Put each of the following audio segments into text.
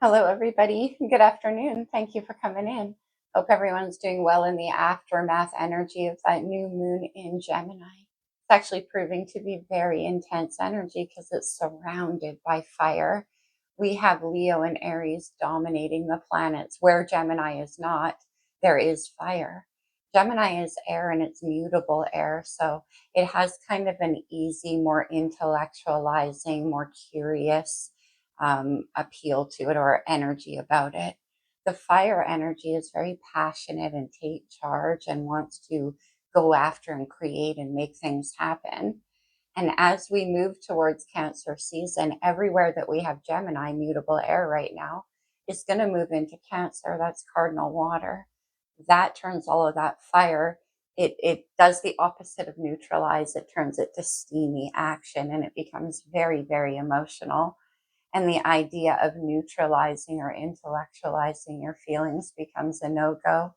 Hello, everybody. Good afternoon. Thank you for coming in. Hope everyone's doing well in the aftermath energy of that new moon in Gemini. It's actually proving to be very intense energy because it's surrounded by fire. We have Leo and Aries dominating the planets. Where Gemini is not, there is fire. Gemini is air and it's mutable air. So it has kind of an easy, more intellectualizing, more curious appeal to it or energy about it. The fire energy is very passionate and take charge and wants to go after and create and make things happen. And as we move towards Cancer season, everywhere that we have Gemini, mutable air right now, is going to move into Cancer. That's cardinal water. That turns all of that fire. It does the opposite of neutralize. It turns it to steamy action and it becomes very, very emotional, and the idea of neutralizing or intellectualizing your feelings becomes a no-go.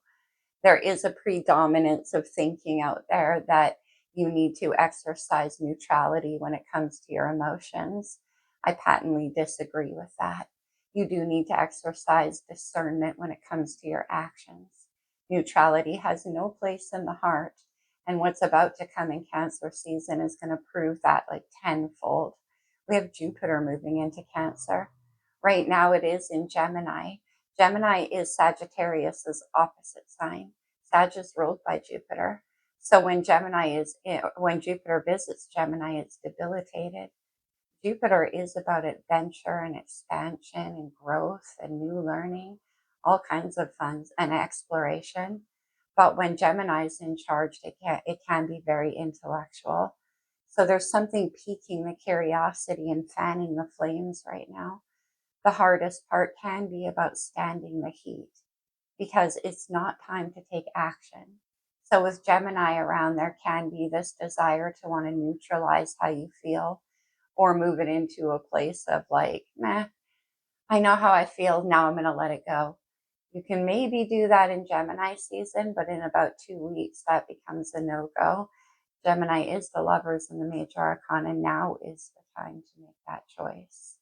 There is a predominance of thinking out there that you need to exercise neutrality when it comes to your emotions. I patently disagree with that. You do need to exercise discernment when it comes to your actions. Neutrality has no place in the heart. And what's about to come in Cancer season is going to prove that like tenfold. We have Jupiter moving into Cancer. Right now it is in Gemini. Gemini is Sagittarius's opposite sign. Sag is ruled by Jupiter. So when when Jupiter visits Gemini, it's debilitated. Jupiter is about adventure and expansion and growth and new learning, all kinds of fun and exploration. But when Gemini is in charge, it can be very intellectual. So there's something piquing the curiosity and fanning the flames right now. The hardest part can be about standing the heat because it's not time to take action. So with Gemini around, there can be this desire to want to neutralize how you feel or move it into a place of like, meh, I know how I feel. Now I'm going to let it go. You can maybe do that in Gemini season, but in about 2 weeks, that becomes a no-go. Gemini is the lovers in the major arcana. Now is the time to make that choice.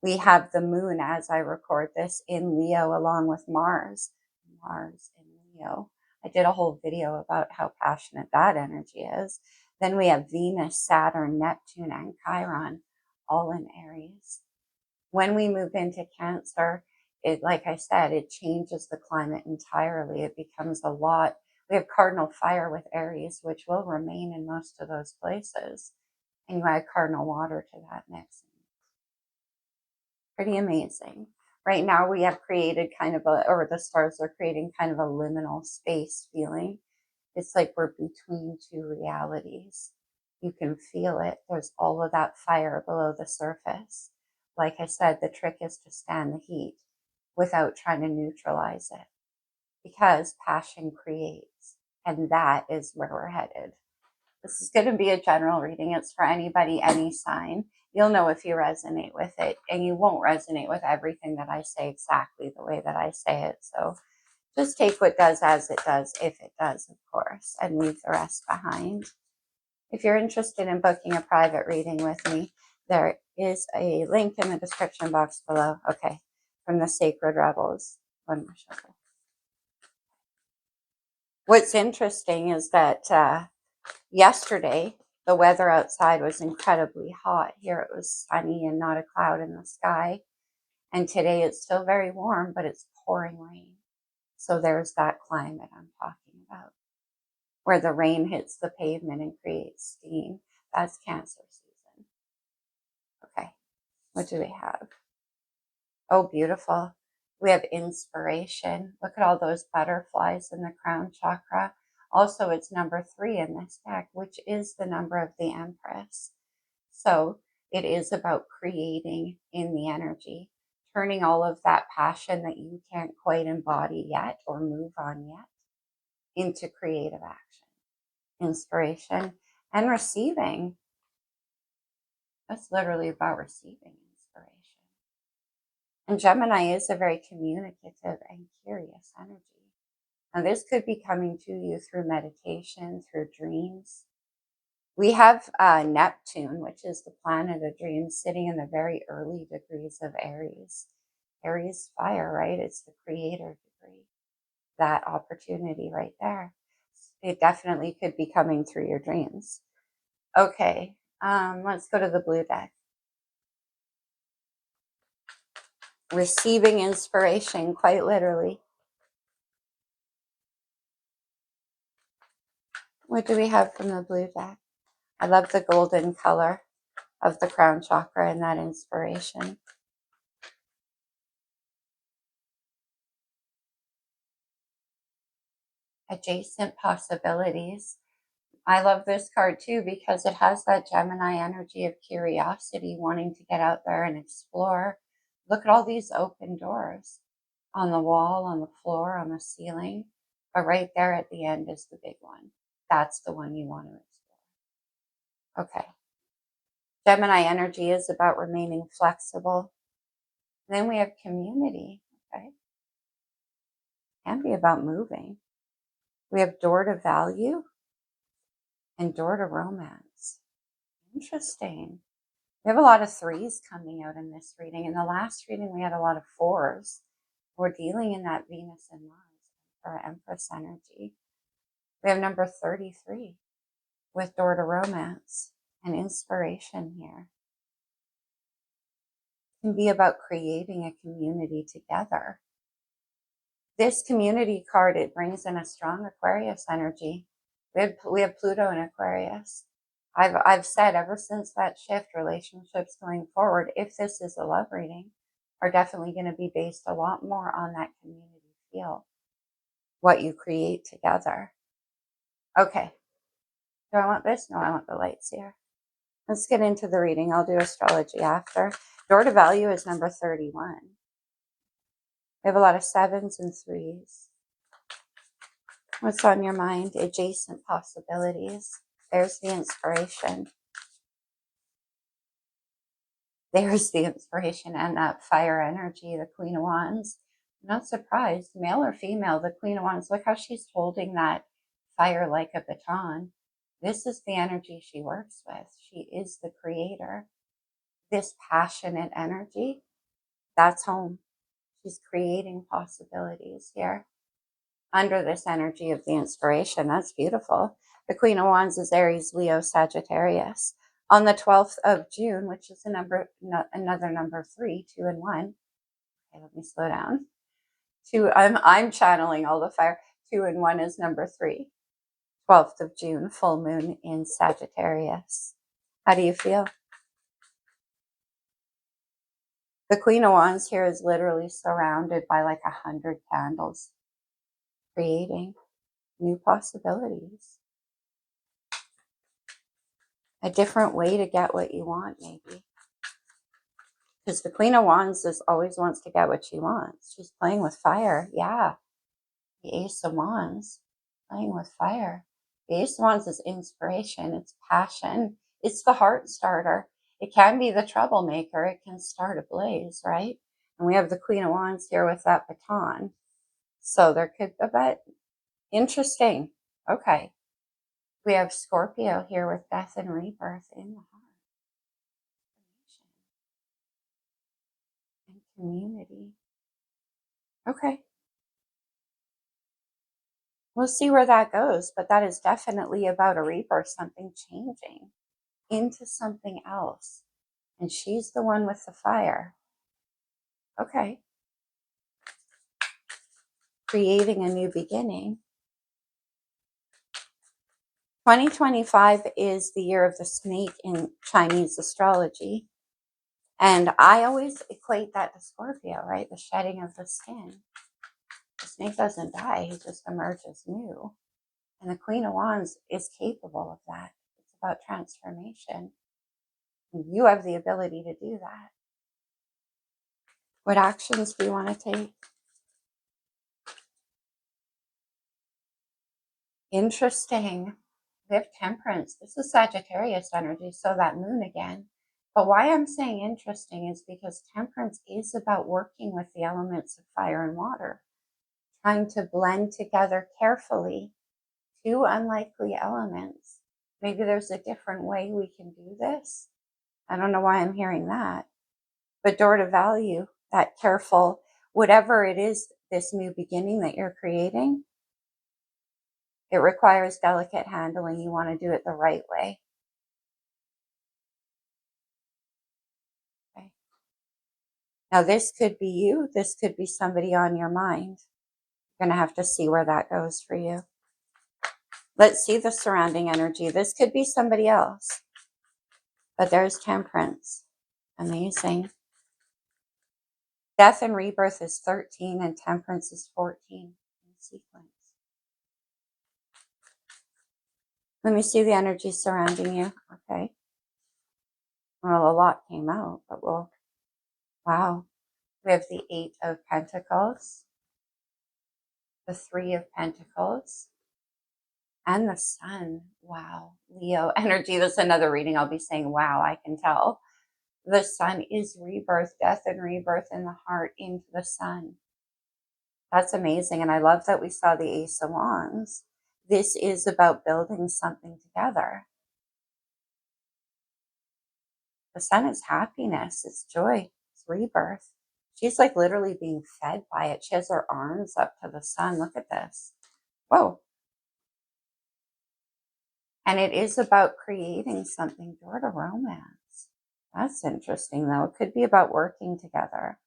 We have the moon as I record this in Leo along with Mars. Mars in Leo. I did a whole video about how passionate that energy is. Then we have Venus, Saturn, Neptune, and Chiron all in Aries. When we move into Cancer, like I said, it changes the climate entirely. It becomes a lot. We have cardinal fire with Aries, which will remain in most of those places. And you add cardinal water to that mix. Pretty amazing. Right now we have created or the stars are creating kind of a liminal space feeling. It's like we're between two realities. You can feel it. There's all of that fire below the surface. Like I said, the trick is to stand the heat without trying to neutralize it because passion creates, and that is where we're headed. This is going to be a general reading. It's for anybody, any sign. You'll know if you resonate with it, and you won't resonate with everything that I say exactly the way that I say it. So just take what does as it does, if it does, of course, and leave the rest behind. If you're interested in booking a private reading with me, there is a link in the description box below. Okay, from the Sacred Rebels. One more shuffle. What's interesting is that yesterday, the weather outside was incredibly hot. Here it was sunny and not a cloud in the sky. And today it's still very warm, but it's pouring rain. So there's that climate I'm talking about, where the rain hits the pavement and creates steam. That's Cancer season. Okay, what do we have? Oh, beautiful. We have inspiration. Look at all those butterflies in the crown chakra. Also, it's number 3 in this deck, which is the number of the Empress. So it is about creating in the energy, turning all of that passion that you can't quite embody yet or move on yet into creative action, inspiration, and receiving. That's literally about receiving inspiration. And Gemini is a very communicative and curious energy. Now, this could be coming to you through meditation, through dreams. We have Neptune, which is the planet of dreams, sitting in the very early degrees of Aries. Aries fire, right? It's the creator degree. That opportunity right there. It definitely could be coming through your dreams. Okay, let's go to the blue deck. Receiving inspiration, quite literally. What do we have from the blue deck? I love the golden color of the crown chakra and that inspiration. Adjacent possibilities. I love this card too because it has that Gemini energy of curiosity, wanting to get out there and explore. Look at all these open doors on the wall, on the floor, on the ceiling. But right there at the end is the big one. That's the one you want to explore. Okay. Gemini energy is about remaining flexible. And then we have community. Okay. Can be about moving. We have door to value and door to romance. Interesting. We have a lot of threes coming out in this reading. In the last reading, we had a lot of fours. We're dealing in that Venus and Mars or Empress energy. We have number 33 with door to romance and inspiration here. It can be about creating a community together. This community card, it brings in a strong Aquarius energy. We have Pluto in Aquarius. I've said ever since that shift, relationships going forward, if this is a love reading, are definitely going to be based a lot more on that community feel, what you create together. Okay. Do I want this? No, I want the lights here. Let's get into the reading. I'll do astrology after. Door to value is number 31. We have a lot of 7s and 3s. What's on your mind? Adjacent possibilities. There's the inspiration. There's the inspiration and that fire energy, the Queen of Wands. I'm not surprised, male or female, the Queen of Wands. Look how she's holding that fire like a baton. This is the energy she works with. She is the creator. This passionate energy, that's home. She's creating possibilities here under this energy of the inspiration. That's beautiful. The Queen of Wands is Aries, Leo, Sagittarius. On the 12th of June, which is another number 3, 2 and 1. Okay, let me slow down. I'm channeling all the fire. 2 and 1 is number 3. 12th of June, full moon in Sagittarius. How do you feel? The Queen of Wands here is literally surrounded by like 100 candles, creating new possibilities. A different way to get what you want, maybe. Because the Queen of Wands always wants to get what she wants. She's playing with fire. Yeah. The Ace of Wands, playing with fire. The Ace of Wands is inspiration. It's passion. It's the heart starter. It can be the troublemaker. It can start a blaze, right? And we have the Queen of Wands here with that baton. So there could be a bit interesting. Okay. We have Scorpio here with death and rebirth in the heart. And community. Okay. We'll see where that goes, but that is definitely about a rebirth, something changing into something else. And she's the one with the fire. Okay. Creating a new beginning. 2025 is the year of the snake in Chinese astrology. And I always equate that to Scorpio, right? The shedding of the skin. The snake doesn't die, he just emerges new. And the Queen of Wands is capable of that. It's about transformation. You have the ability to do that. What actions do you want to take? Interesting. We have Temperance. This is Sagittarius energy, so that moon again. But why I'm saying interesting is because Temperance is about working with the elements of fire and water, trying to blend together carefully two unlikely elements. Maybe there's a different way we can do this. I don't know why I'm hearing that. But door to value that careful, whatever it is, this new beginning that you're creating, it requires delicate handling. You want to do it the right way. Okay. Now, this could be you. This could be somebody on your mind. You're going to have to see where that goes for you. Let's see the surrounding energy. This could be somebody else. But there's Temperance. Amazing. Death and rebirth is 13 and Temperance is 14 in sequence. Let me see the energy surrounding you. Okay. Well, a lot came out, but wow. We have the 8 of Pentacles, the 3 of Pentacles, and the Sun. Wow. Leo energy. That's another reading I'll be saying, wow, I can tell. The Sun is rebirth, death and rebirth in the heart into the Sun. That's amazing. And I love that we saw the Ace of Wands. This is about building something together. The Sun is happiness. It's joy. It's rebirth. She's like literally being fed by it. She has her arms up to the Sun. Look at this. Whoa. And it is about creating something, door to romance. That's interesting, though. It could be about working together.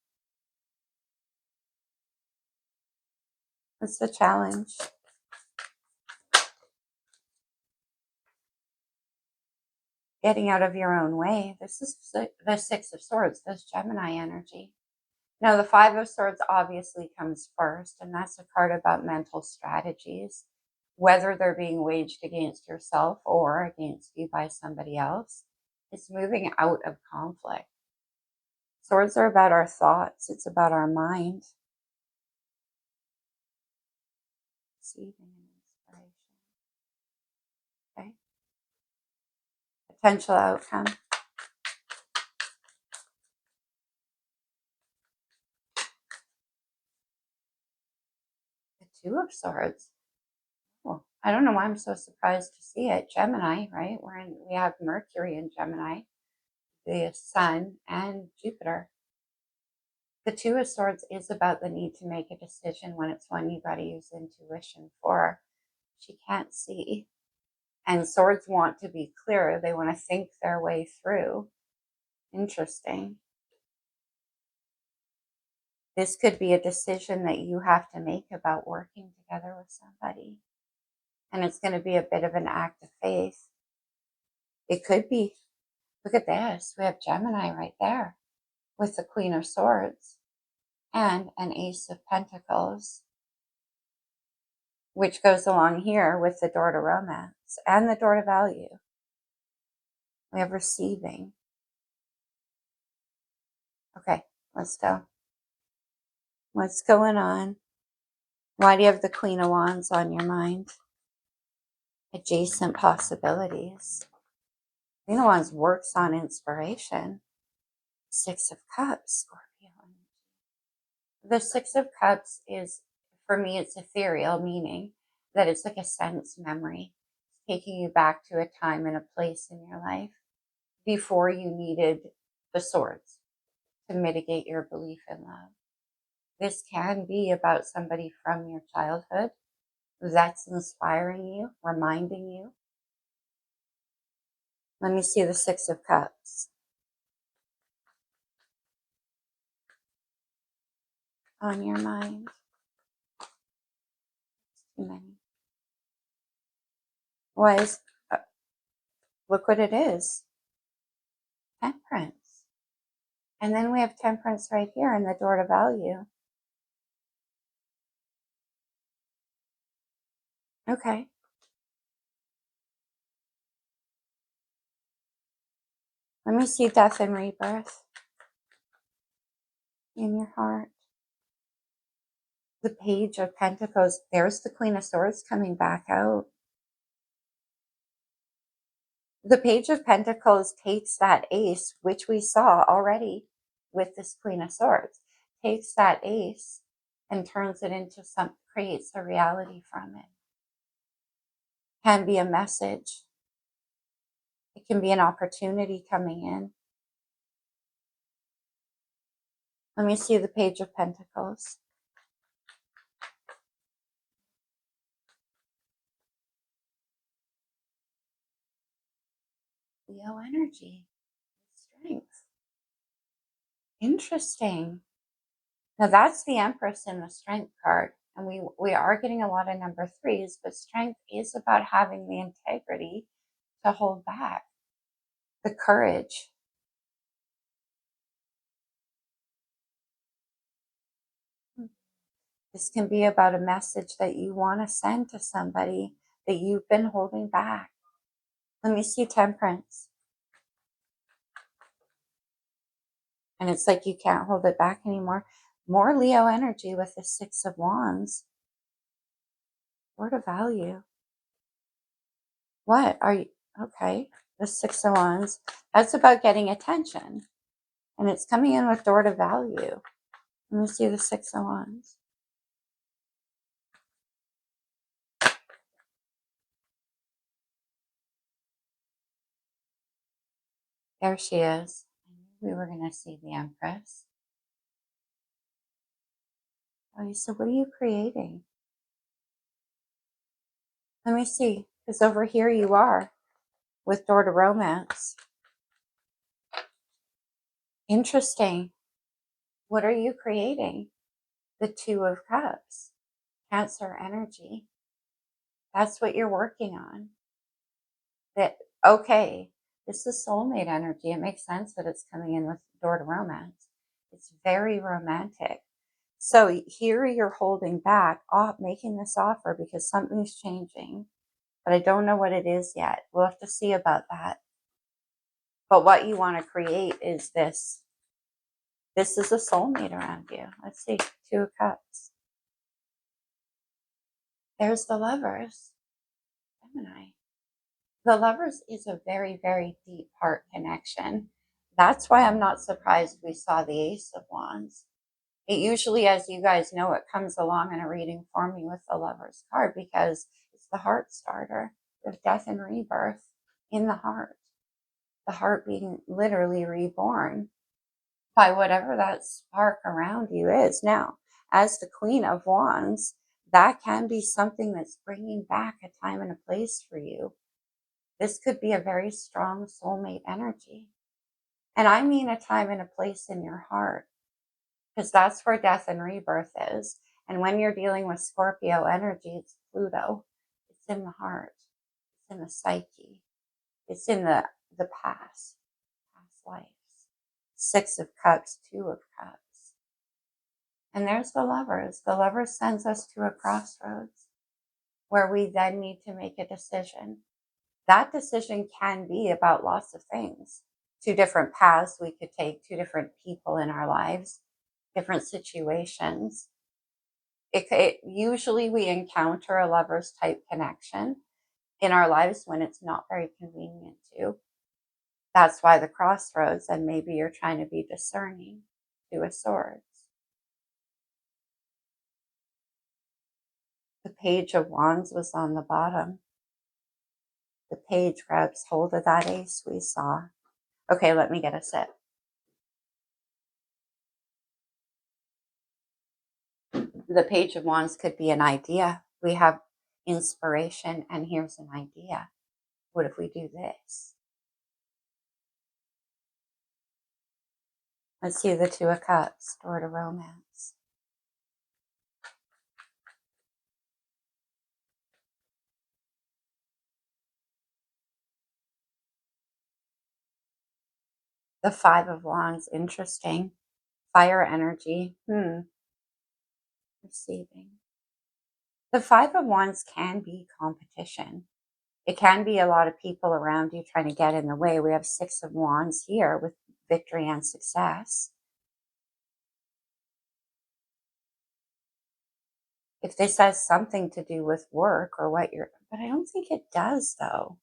What's the challenge? Getting out of your own way. This is the 6 of Swords, this Gemini energy. Now, the 5 of Swords obviously comes first, and that's a card about mental strategies, whether they're being waged against yourself or against you by somebody else. It's moving out of conflict. Swords are about our thoughts. It's about our mind. Receiving inspiration. Okay. Potential outcome. The 2 of Swords. Well, I don't know why I'm so surprised to see it. Gemini, right? We have Mercury in Gemini, the Sun, and Jupiter. The 2 of Swords is about the need to make a decision when it's one you got to use intuition for. She can't see. And Swords want to be clear. They want to think their way through. Interesting. This could be a decision that you have to make about working together with somebody. And it's going to be a bit of an act of faith. It could be. Look at this. We have Gemini right there with the Queen of Swords and an Ace of Pentacles, which goes along here with the door to romance and the door to value. We have receiving. Okay, let's go. What's going on? Why do you have the Queen of Wands on your mind? Adjacent possibilities. Queen of Wands works on inspiration. 6 of Cups, Scorpio. The 6 of Cups is, for me, it's ethereal, meaning that it's like a sense memory, taking you back to a time and a place in your life before you needed the swords to mitigate your belief in love. This can be about somebody from your childhood that's inspiring you, reminding you. Let me see the 6 of Cups. On your mind. Too many. Why is, look what it is. Temperance. And then we have Temperance right here in the door to value. Okay. Let me see death and rebirth in your heart. The Page of Pentacles. There's the Queen of Swords coming back out. The Page of Pentacles takes that ace, which we saw already with this Queen of Swords, takes that ace and turns it into something, creates a reality from it. Can be a message. It can be an opportunity coming in. Let me see the Page of Pentacles. Leo energy. Strength. Interesting. Now that's the Empress in the Strength card. And we are getting a lot of number 3s, but strength is about having the integrity to hold back, the courage. This can be about a message that you want to send to somebody that you've been holding back. Let me see Temperance. And it's like you can't hold it back anymore. More Leo energy with the Six of Wands. Word of Value. What are you? Okay. The Six of Wands. That's about getting attention. And it's coming in with Door to Value. Let me see the Six of Wands. There she is. I knew we were going to see the Empress. Oh, so what are you creating? Let me see. Because over here you are with Door to Romance. Interesting. What are you creating? The Two of Cups. Cancer energy. That's what you're working on. That, okay, this is soulmate energy. It makes sense that it's coming in with Door to Romance. It's very romantic. So here you're holding back, making this offer because something's changing, but I don't know what it is yet. We'll have to see about that. But what you want to create is this. This is a soulmate around you. Let's see, Two of Cups. There's the Lovers, Gemini. The Lovers is a very, very deep heart connection. That's why I'm not surprised we saw the Ace of Wands. It usually, as you guys know, it comes along in a reading for me with the Lovers card because it's the heart starter of death and rebirth in the heart. The heart being literally reborn by whatever that spark around you is. Now, as the Queen of Wands, that can be something that's bringing back a time and a place for you. This could be a very strong soulmate energy. And I mean a time and a place in your heart, because that's where death and rebirth is. And when you're dealing with Scorpio energy, it's Pluto. It's in the heart. It's in the psyche. It's in the past lives. Six of Cups, Two of Cups. And there's the Lovers. The Lovers sends us to a crossroads where we then need to make a decision. That decision can be about lots of things. Two different paths we could take, two different people in our lives, different situations. Usually we encounter a Lovers type connection in our lives when it's not very convenient to. That's why the crossroads, and maybe you're trying to be discerning. Two of Swords. The Page of Wands was on the bottom. The page grabs hold of that ace we saw. Okay, let me get a sip. The Page of Wands could be an idea. We have inspiration, and here's an idea. What if we do this? Let's see the Two of Cups, Door to Romance. The Five of Wands, interesting. Fire energy. Receiving. The Five of Wands can be competition. It can be a lot of people around you trying to get in the way. We have Six of Wands here with victory and success. If this has something to do with work or what you're, but I don't think it does though.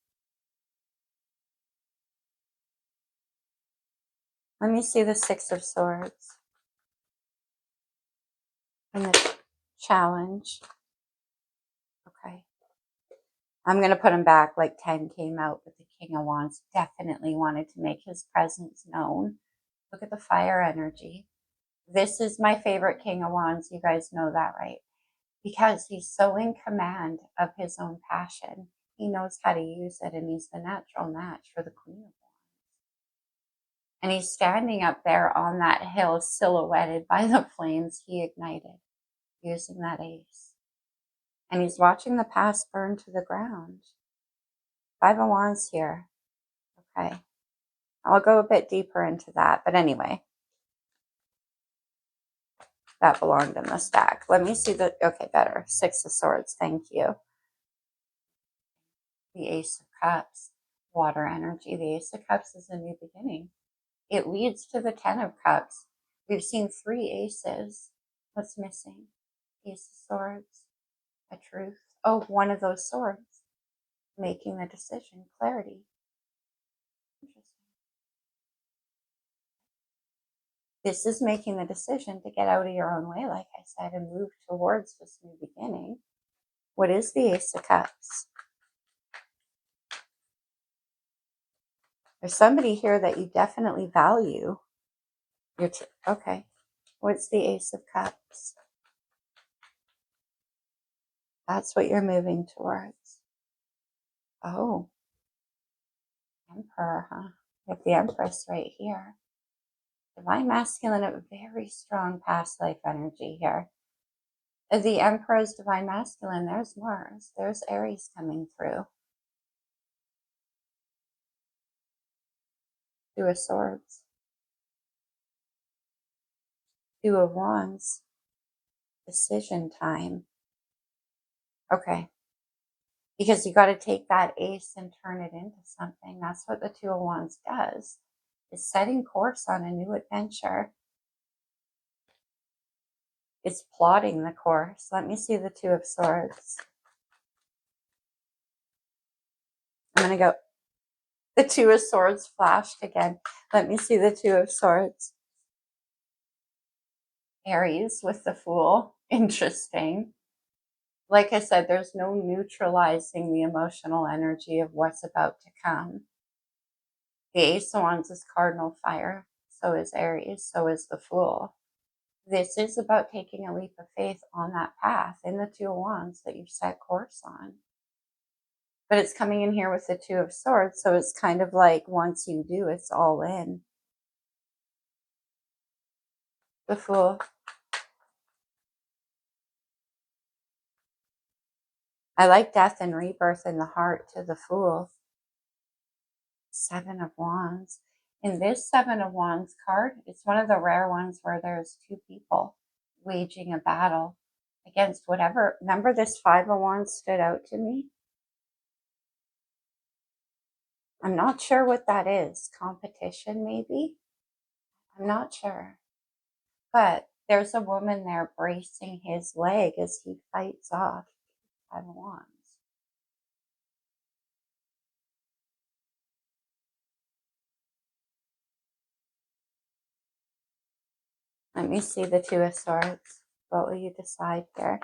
Let me see the Six of Swords and the challenge. Okay. I'm going to put them back like 10 came out, but the King of Wands definitely wanted to make his presence known. Look at the fire energy. This is my favorite King of Wands. You guys know that, right? Because he's so in command of his own passion. He knows how to use it, and he's the natural match for the Queen of Wands. And he's standing up there on that hill, silhouetted by the flames he ignited, using that ace. And he's watching the past burn to the ground. Five of Wands here. Okay. I'll go a bit deeper into that. But anyway, that belonged in the stack. Let me see the, okay, better. Six of Swords. Thank you. The Ace of Cups, water energy. The Ace of Cups is a new beginning. It leads to the Ten of Cups. We've seen three aces. What's missing? Ace of Swords, a truth. Oh, one of those swords. Making the decision, clarity. Interesting. This is making the decision to get out of your own way, like I said, and move towards this new beginning. What is the Ace of Cups? There's somebody here that you definitely value. Okay. What's the Ace of Cups? That's what you're moving towards. Oh. Emperor, huh? You have the Empress right here. Divine Masculine, a very strong past life energy here. The Emperor's Divine Masculine, there's Mars. There's Aries coming through. Two of Swords. Two of Wands. Decision time. Okay. Because you got to take that ace and turn it into something. That's what the Two of Wands does. Is setting course on a new adventure. It's plotting the course. Let me see the Two of Swords. I'm going to go. The Two of Swords flashed again. Let me see the Two of Swords. Aries with the Fool. Interesting. Like I said, there's no neutralizing the emotional energy of what's about to come. The Ace of Wands is cardinal fire. So is Aries. So is the Fool. This is about taking a leap of faith on that path in the Two of Wands that you've set course on. But it's coming in here with the Two of Swords. So it's kind of like once you do, it's all in. The Fool. I like death and rebirth in the heart to the Fool. Seven of Wands. In this Seven of Wands card, it's one of the rare ones where there's two people waging a battle against whatever. Remember, this Five of Wands stood out to me. I'm not sure what that is. Competition, maybe? I'm not sure. But there's a woman there bracing his leg as he fights off Five of Wands. Let me see the Two of Swords. What will you decide here?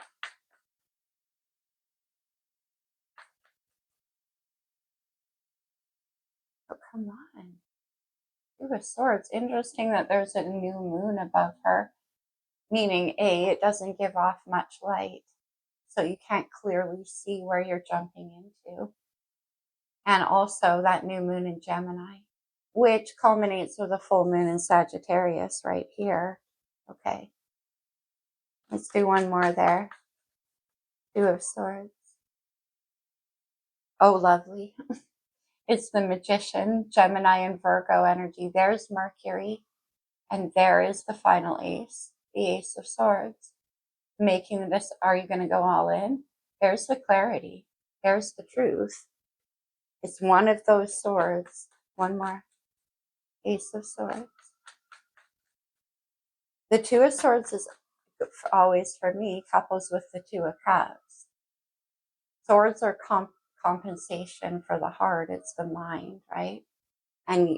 Oh, come on. Two of Swords. Interesting that there's a new moon above her. Meaning, A, it doesn't give off much light. So you can't clearly see where you're jumping into. And also that new moon in Gemini, which culminates with a full moon in Sagittarius right here. Okay. Let's do one more there. Two of Swords. Oh, lovely. It's the Magician, Gemini and Virgo energy. There's Mercury. And there is the final ace, the Ace of Swords. Making this, are you going to go all in? There's the clarity. There's the truth. It's one of those swords. One more. Ace of Swords. The Two of Swords is always, for me, couples with the Two of Cups. Swords are compensation for the heart. It's the mind, right? And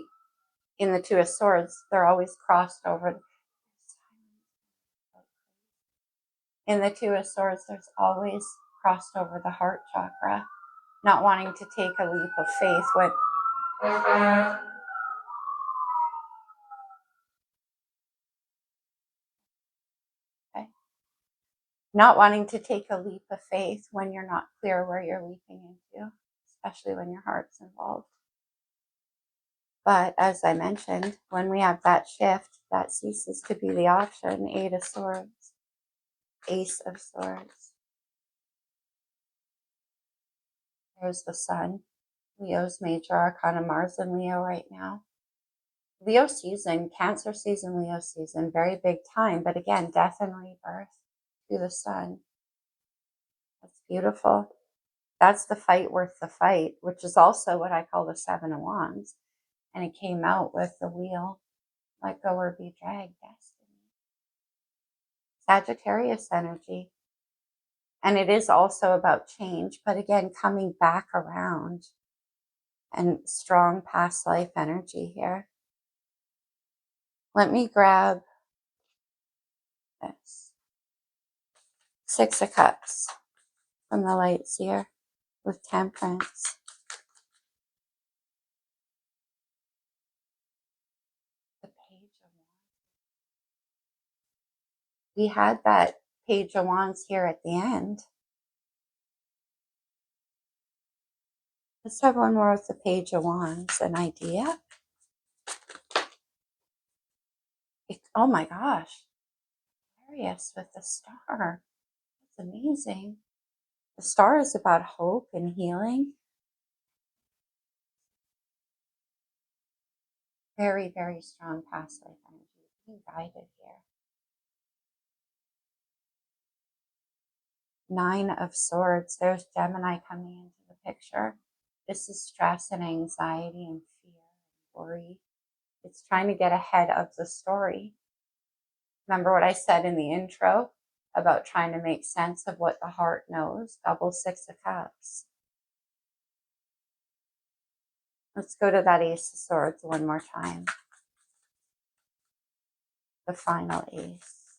in the Two of Swords, they're always crossed over. In the Two of Swords, there's always crossed over the heart chakra. Not wanting to take a leap of faith when Not wanting to take a leap of faith when you're not clear where you're leaping into, especially when your heart's involved. But as I mentioned, when we have that shift, that ceases to be the option. Eight of Swords, Ace of Swords. There's the Sun. Leo's major arcana, Mars and Leo right now. Leo season, Cancer season, Leo season, very big time. But again, death and rebirth to the Sun. That's beautiful. That's the fight worth the fight, which is also what I call the Seven of Wands. And it came out with the wheel, let go or be dragged, destiny. Sagittarius energy. And it is also about change, but again, coming back around, and strong past life energy here. Let me grab this. Six of Cups from the Light Seer with Temperance. The Page of Wands. We had that Page of Wands here at the end. Let's have one more with the Page of Wands. An idea? Oh my gosh. Aquarius with the Star. That's amazing. The Star is about hope and healing. Very, very strong past life energy. Being guided here. Nine of Swords. There's Gemini coming into the picture. This is stress and anxiety and fear and worry. It's trying to get ahead of the story. Remember what I said in the intro about trying to make sense of what the heart knows? Double Six of Cups. Let's go to that Ace of Swords one more time. The final Ace.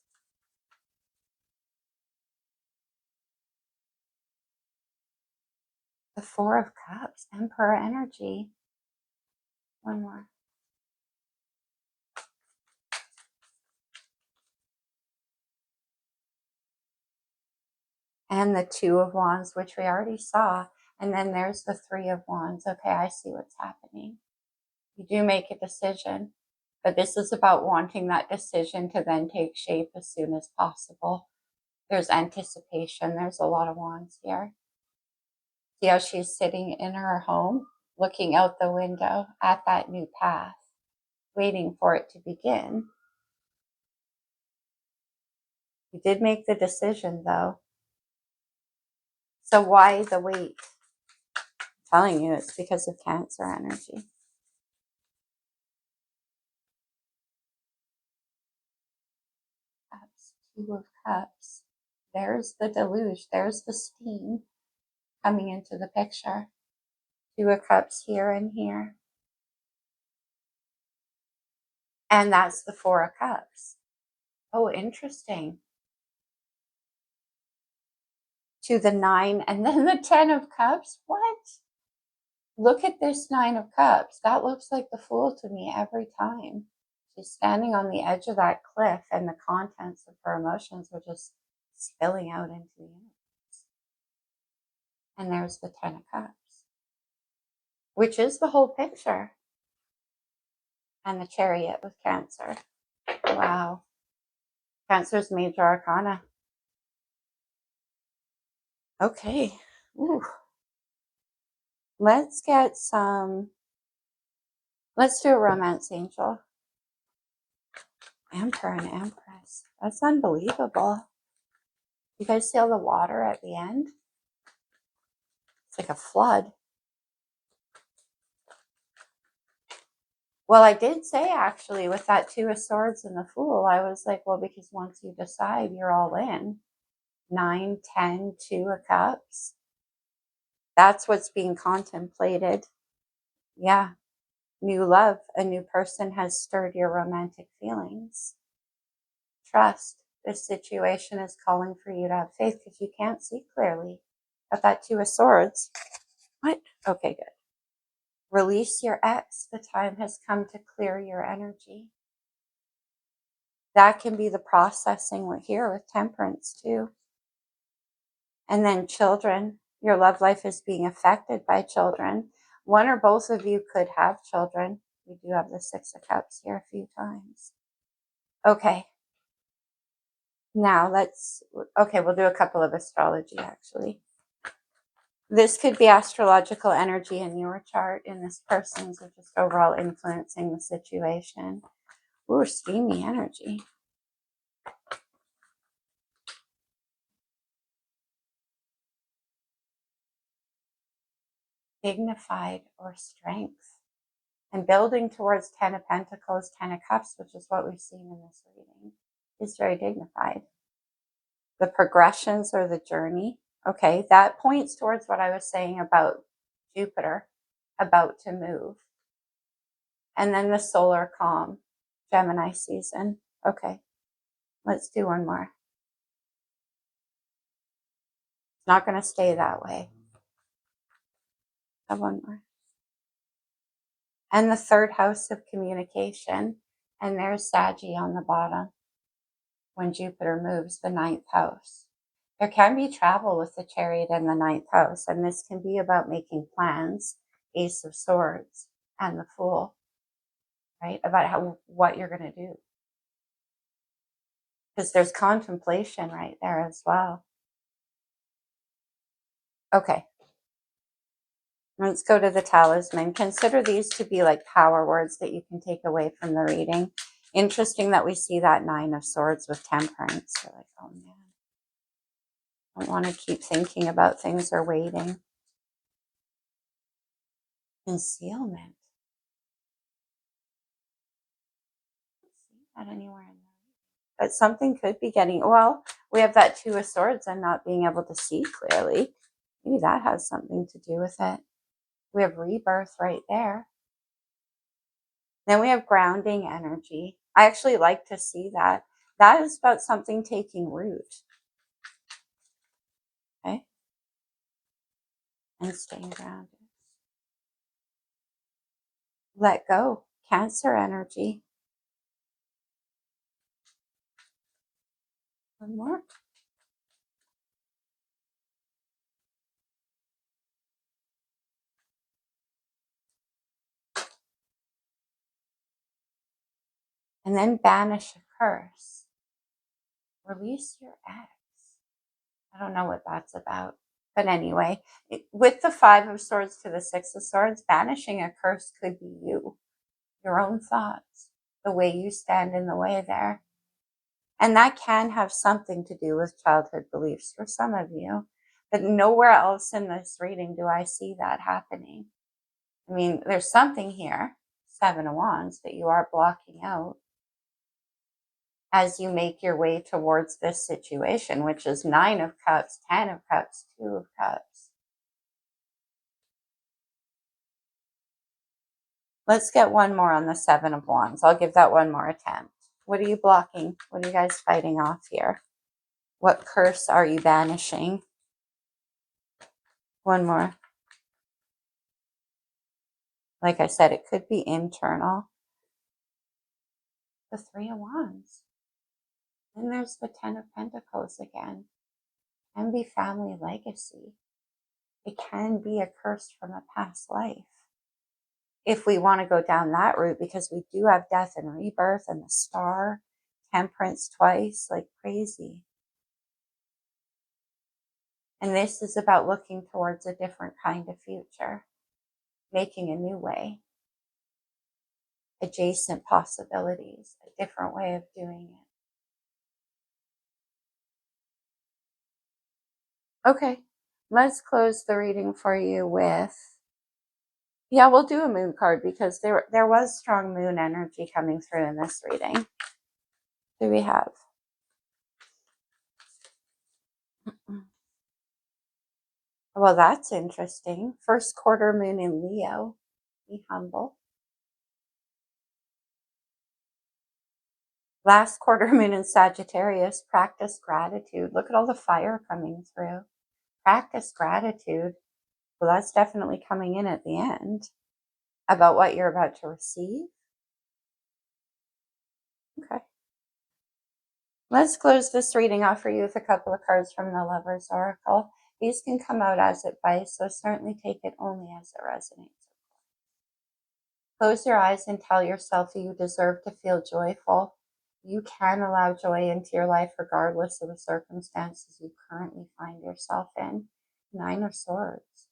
The Four of Cups. Emperor energy. One more. And the Two of Wands, which we already saw. And then there's the Three of Wands. Okay, I see what's happening. You do make a decision, but this is about wanting that decision to then take shape as soon as possible. There's anticipation. There's a lot of wands here. See how she's sitting in her home, looking out the window at that new path, waiting for it to begin. You did make the decision, though. So why the wait? I'm telling you, it's because of Cancer energy. Cups, Two of Cups. There's the deluge. There's the steam coming into the picture. Two of Cups here and here. And that's the Four of Cups. Oh, interesting. To the Nine and then the Ten of Cups. What? Look at this Nine of Cups. That looks like the Fool to me every time. She's standing on the edge of that cliff and the contents of her emotions are just spilling out into the universe. And there's the Ten of Cups, which is the whole picture. And the Chariot with Cancer. Wow. Cancer's major arcana. Okay. Ooh. Let's get some. Let's do a romance angel. Emperor and Empress. That's unbelievable. You guys see all the water at the end? It's like a flood. Well, I did say actually with that Two of Swords and the Fool, I was like, well, because once you decide, you're all in. 9, 10, Two of Cups. That's what's being contemplated. Yeah. New love. A new person has stirred your romantic feelings. Trust. This situation is calling for you to have faith because you can't see clearly. Got that Two of Swords. What? Okay, good. Release your ex. The time has come to clear your energy. That can be the processing we're here with Temperance too. And then children, your love life is being affected by children. One or both of you could have children. We do have the Six of Cups here a few times. Okay. Now we'll do a couple of astrology actually. This could be astrological energy in your chart, in this person's, or just overall influencing the situation. Ooh, steamy energy. Dignified or strength. And building towards 10 of Pentacles, 10 of Cups, which is what we've seen in this reading, is very dignified. The progressions or the journey, okay, that points towards what I was saying about Jupiter about to move. And then the solar calm, Gemini season. Okay, let's do one more. It's not going to stay that way. Have one more. And the third house of communication. And there's Saggy on the bottom. When Jupiter moves, the ninth house. There can be travel with the Chariot in the ninth house, and this can be about making plans, Ace of Swords, and the Fool, right? About what you're going to do. Because there's contemplation right there as well. Okay. Let's go to the talisman. Consider these to be like power words that you can take away from the reading. Interesting that we see that Nine of Swords with Temperance. You're like, oh man. I don't want to keep thinking about things or waiting. Concealment. See that anywhere in there. But something could be getting, well, we have that Two of Swords and not being able to see clearly. Maybe that has something to do with it. We have rebirth right there. Then we have grounding energy. I actually like to see that. That is about something taking root. Okay. And staying grounded. Let go. Cancer energy. One more. And then banish a curse. Release your ex. I don't know what that's about. But anyway, with the Five of Swords to the Six of Swords, banishing a curse could be you, your own thoughts, the way you stand in the way there. And that can have something to do with childhood beliefs for some of you. But nowhere else in this reading do I see that happening. I mean, there's something here, Seven of Wands, that you are blocking out as you make your way towards this situation, which is Nine of Cups, 10 of Cups, Two of Cups. Let's get one more on the Seven of Wands. I'll give that one more attempt. What are you blocking? What are you guys fighting off here? What curse are you banishing? One more. Like I said, it could be internal. The Three of Wands. Then there's the Ten of Pentacles again. It can be family legacy. It can be a curse from a past life. If we want to go down that route, because we do have death and rebirth and the Star, Temperance twice, like crazy. And this is about looking towards a different kind of future, making a new way, adjacent possibilities, a different way of doing it. Okay, let's close the reading for you with, yeah, we'll do a moon card because there was strong moon energy coming through in this reading. Do we have? Well, that's interesting. First quarter moon in Leo. Be humble. Last quarter moon in Sagittarius. Practice gratitude. Look at all the fire coming through. Practice gratitude. Well, that's definitely coming in at the end about what you're about to receive. Okay. Let's close this reading off for you with a couple of cards from the Lover's Oracle. These can come out as advice, so certainly take it only as it resonates. Close your eyes and tell yourself that you deserve to feel joyful. You can allow joy into your life regardless of the circumstances you currently find yourself in. Nine of Swords.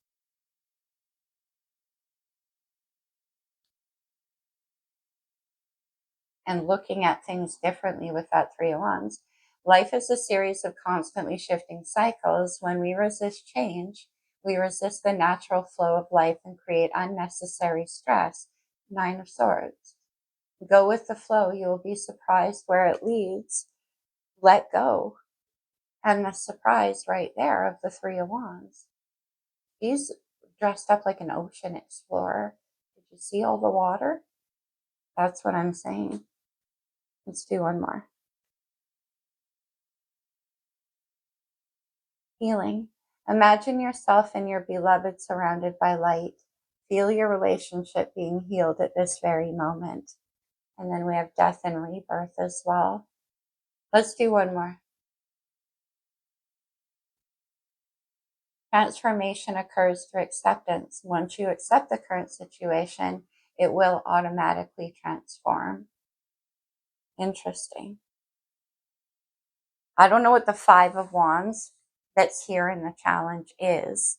And looking at things differently with that Three of Wands. Life is a series of constantly shifting cycles. When we resist change, we resist the natural flow of life and create unnecessary stress. Nine of Swords. Go with the flow. You will be surprised where it leads. Let go. And the surprise right there of the Three of Wands. He's dressed up like an ocean explorer. Did you see all the water? That's what I'm saying. Let's do one more. Healing. Imagine yourself and your beloved surrounded by light. Feel your relationship being healed at this very moment. And then we have death and rebirth as well. Let's do one more. Transformation occurs through acceptance. Once you accept the current situation, it will automatically transform. Interesting. I don't know what the Five of Wands that's here in the challenge is,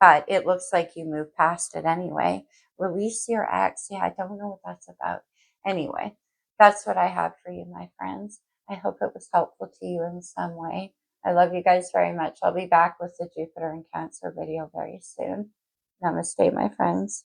but it looks like you move past it anyway. Release your ex. Yeah, I don't know what that's about. Anyway, that's what I have for you, my friends. I hope it was helpful to you in some way. I love you guys very much. I'll be back with the Jupiter and Cancer video very soon. Namaste, my friends.